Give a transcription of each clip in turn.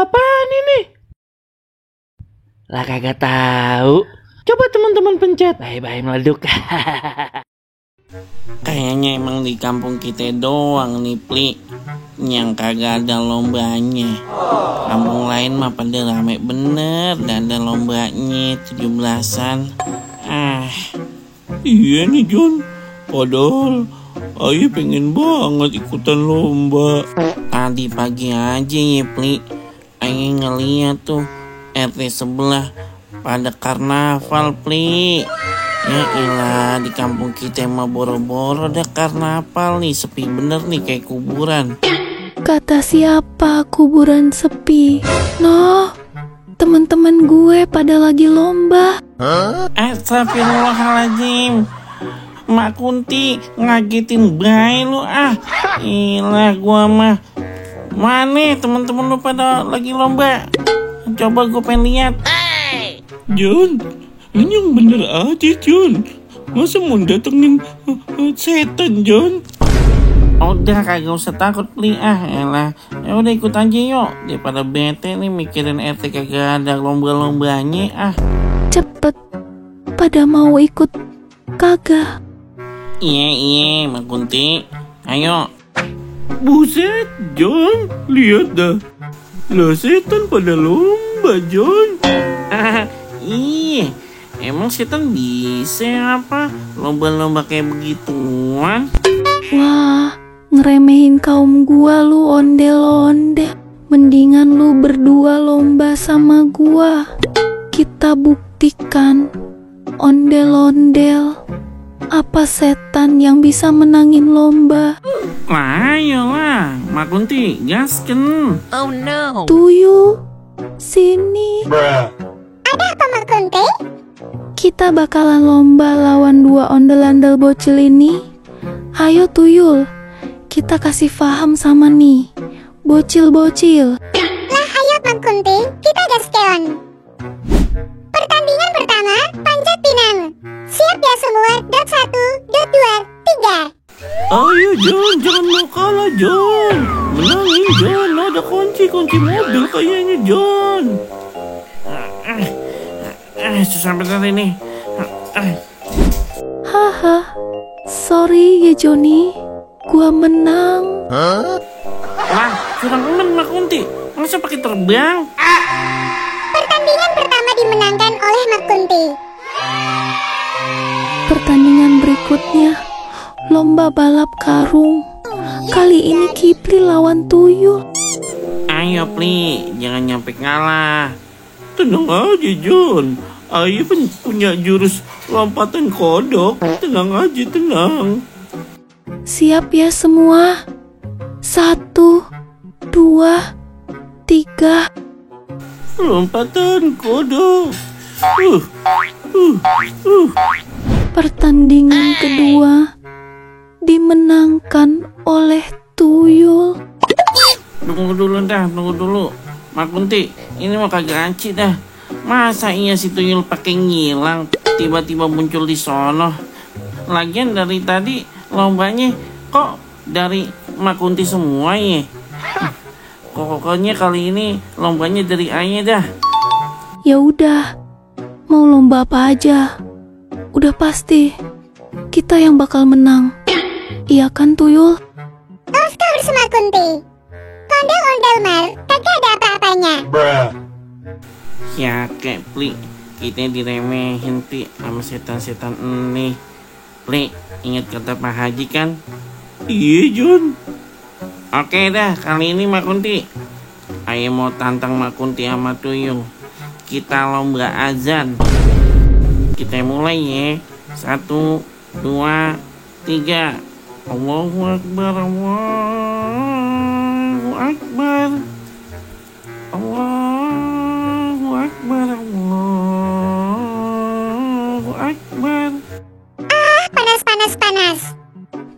apaan ini? Lah kagak tahu. Coba teman-teman pencet. Bye-bye meleduk. Kayaknya emang di kampung kita doang nih, Pli, yang kagak ada lombanya. Kampung lain mah pada rame bener dan ada lombanya 17-an. Iya nih John, padahal Ayah pengen banget ikutan lomba. Tadi pagi aja ya, Pli, Ayah ngeliat tuh RT sebelah pada karnaval, Pli. Ya elah, di kampung kita mah boro-boro ada karnaval nih, sepi bener nih kayak kuburan. Kata siapa kuburan sepi? Noh, teman-teman gue pada lagi lomba. Astagfirullahaladzim, Mak Kunti ngagetin bayi lu Ilah gua mah. Mana temen-temen lu pada lagi lomba? Coba gue pengen lihat. John, ini yang bener aja John. Masa mau datengin setan John? Udah kagak usah takut, Pli. Elah, ya udah ikut aja yuk. Daripada bete nih mikirin RT kagak ada lomba-lombanya. Cepet, pada mau ikut kagak? Iya, Mak Kunti. Ayo. Buset John, lihat dah. Lah setan pada lomba John. Iya, emang setan bisa apa lomba-lomba kayak begituan? Wah, ngeremehin kaum gua lu ondel-ondel. Mendingan lu berdua lomba sama gua. Kita buktikan ondel-ondel apa setan yang bisa menangin lomba. Lah, ayolah, Mak Kunti, gasken. Tuyul, sini. Ada apa Mak Kunti? Kita bakalan lomba lawan dua ondel-ondel bocil ini. Ayo Tuyul, kita kasih paham sama nih bocil-bocil. Lah ayo Mak Kunti, kita gaskeon. Pertandingan pertama, panjat pinang. Siap ya semua, dot 1, dot 2, 3. Ayo John, jangan mau kalah John. Menangin John, ada kunci mobil kayaknya John. Susah bener ini. Haha, sorry ya Joni, gua menang. Lah, kurang bener Mak Kunti. Masa pakai terbang? Pertandingan pertama dimenangkan oleh Mak Kunti. Pertandingan berikutnya, lomba balap karung. Kali ini Kipli lawan Tuyul. Ayo Pli, jangan nyampe ngalah. Tenang aja John, Ayah punya jurus lompatan kodok. Tenang aja, tenang. Siap ya semua? 1, 2, 3. Lompatan kodok. Pertandingan kedua dimenangkan oleh Tuyul. Tunggu dulu. Mak Kunti, ini mau kagak anci dah. Masa iya si Tuyul pakai ngilang, tiba-tiba muncul di sono. Lagian dari tadi lombanya kok dari Mak Kunti semua ya. Pokoknya kali ini lombanya dari Ayah dah. Ya udah, mau lomba apa aja, udah pasti kita yang bakal menang. Iya kan Tuyul? Of course Mak Kunti. Ondel-ondel mar, kagak ada apa-apanya. Ya kayak Pli, kita diremehin Pli sama setan-setan ini. Pli, ingat kata Pak Haji kan? Iya John. Oke dah, kali ini Mak Kunti, Ayah mau tantang Mak Kunti sama Tuyul. Kita lomba azan. Kita mulai ya. 1, 2, 3. Allahu Akbar, Allahu Akbar, Allahu Akbar, Allahu Akbar. Panas.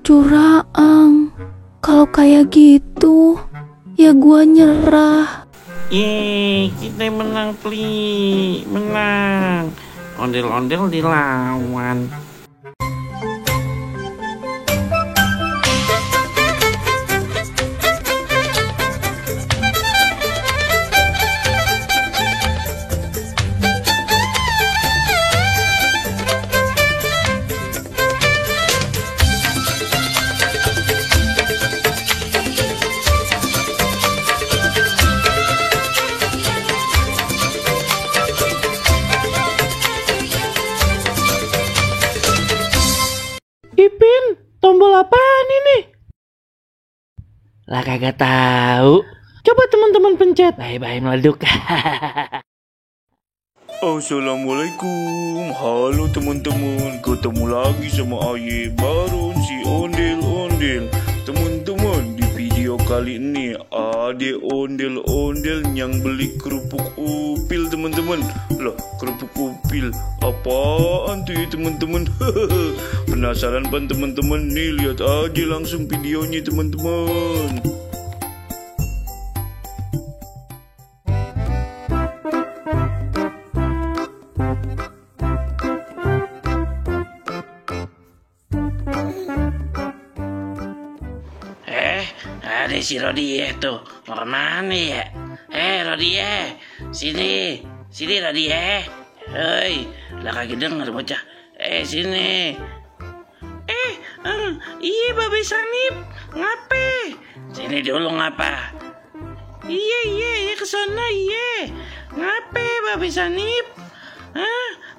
Curaang, kalau kayak gitu, ya gua nyerah. Yeay, kita menang Pli, menang. Ondel-ondel dilawan. Lah kagak tahu. Coba teman-teman pencet. Bye-bye meleduk. Assalamualaikum, halo teman-teman, ketemu lagi sama Aye Baron si ondel-ondel. Teman-teman, di video kali ini ada ondel-ondel yang beli kerupuk upil teman-teman. Lah, kerupuk upil apaan tuh ya teman-teman? Penasaran pan teman-teman? Nih lihat aja langsung videonya teman-teman. Ada si Rodie tuh, mau kemana ya? Rodie, sini Rodie. Hei, lah kagak denger bocah. Sini. Iya Babe Sanip, ngape? Sini dulu ngapa? Iya, kesana iya. Ngape Babe Sanip?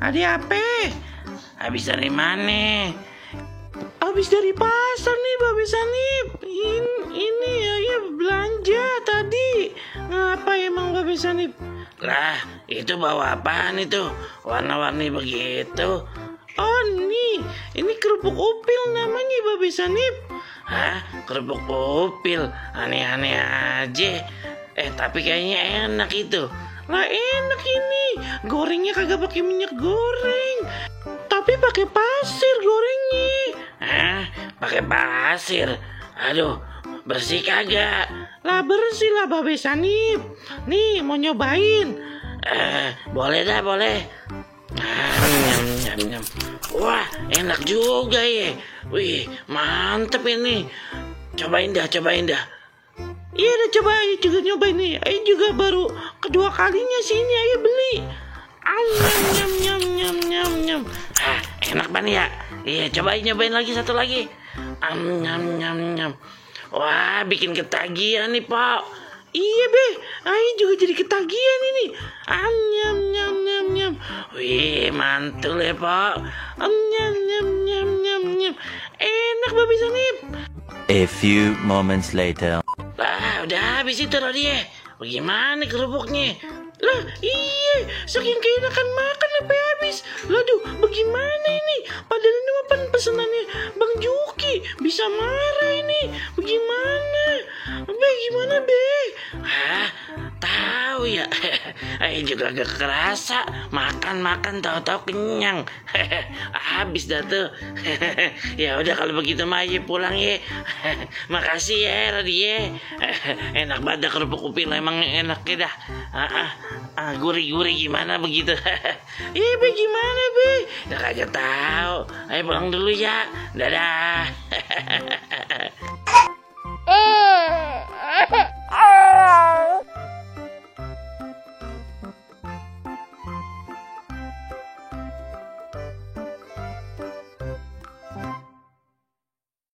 Ada apa? Habis dari mana? Habis dari pasar nih Babe Sanip. Ini ya belanja tadi. Ngapa emang Babe Sanip? Lah, itu bawa apaan itu? Warna-warni begitu. Oh, ini kerupuk upil namanya Babe Sanip. Hah, kerupuk upil? Aneh-aneh aja. Tapi kayaknya enak itu. Lah enak ini. Gorengnya kagak pakai minyak goreng, tapi pakai pasir gorengnya. Pakai pasir. Aduh, bersih kagak? Lah bersih lah Babe Sanip. Nih mau nyobain. Boleh dah, boleh. Nyam. Wah, enak juga ya. Wih, mantep ini. Cobain dah. Iya udah coba Ayo juga nyobain nih. Ayo juga baru kedua kalinya sini Ayo beli. Nyam. Enak banget ya. Iya, nyobain lagi satu lagi. Nyam. Wah, bikin ketagihan nih, Pak. Iya, Be. Ayo juga jadi ketagihan ini. Nyam. Wih, mantul ya, Pak. Nyam. Enak Babe Sanip. A few moments later. Lah, udah habis itu Rodie. Bagaimana kerupuknya? Lah, iya, saking keenakan makan sampai habis. Laduh, bagaimana ini? Padahal ini mah pesenannya Bang Juki. Bisa marah ini. Bagaimana? Gimana, Be? Tahu ya. Ayo juga agak kerasa. Makan tahu-tahu kenyang. Habis dah tuh. Ya udah kalau begitu mah ayo pulang ya. Makasih ya Rodie. Enak banget kerupuk upil, emang enaknya dah. Gurih-gurih gimana begitu? Iya Be, gimana Be? Udah kagak tahu. Ayo pulang dulu ya. Dadah.